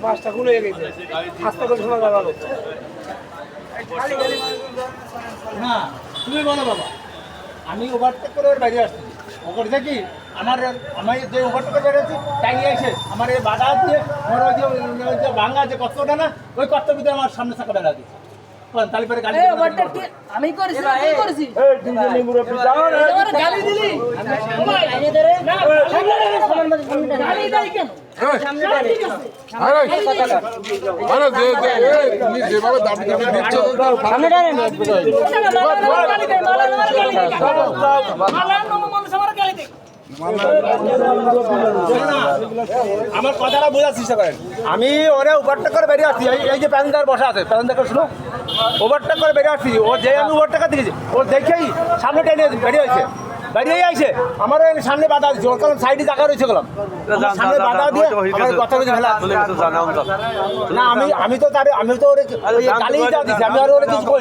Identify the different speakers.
Speaker 1: পাঁচটা খুলে গেছে আস্তে করে শোনা যাবে
Speaker 2: না তুমি বলো বাবা আমি ওভারটেক করে বাইরে আসছি ওপর দেখি আমি যে ওভারটেক করে বেরিয়েছি তাই এসে আমার এই বাধা দিয়ে আমার ওই যে ভাঙা যে কষ্টটা না ওই কষ্টের ভিতরে আমার সামনে থাকা বেড়া দিচ্ছে তাহলে পরে গালি
Speaker 3: আমি করেছি আমি করেছি
Speaker 1: এই দুজনে মুরব্বি যাও না
Speaker 3: আমার গালি দিলি গালি ধরে না গালি দেই কেন সামনে গালি
Speaker 4: আরে আরে দে দে তুমি যেভাবে দাবি দাবি দিচ্ছ
Speaker 3: সামনে গালি না গালি দেই মালার মানুষ আমার গালি দেই
Speaker 2: আমার কথাটা বোঝার চেষ্টা করেন আমি ওরে ওভারটেক করে বেরিয়ে আসছি এই যে প্যাসেঞ্জার বসা আছে প্যাসেঞ্জারকে শুনো ওভারটেক করে বেরিয়ে আসছি ও যে আমি ওভারটেকার দিয়েছি ও দেখেই সামনে টেনে বেরিয়ে হয়েছে বেরিয়ে আইছে আমার ওই সামনে বাধা দিচ্ছে ওর কারণ সাইডে জায়গা রয়েছে গেলাম সামনে বাধা দিয়ে আমার কথা বলছে ফেলা না আমি তো ওরে গালি দিচ্ছি আমি আর ওরে কিছু করি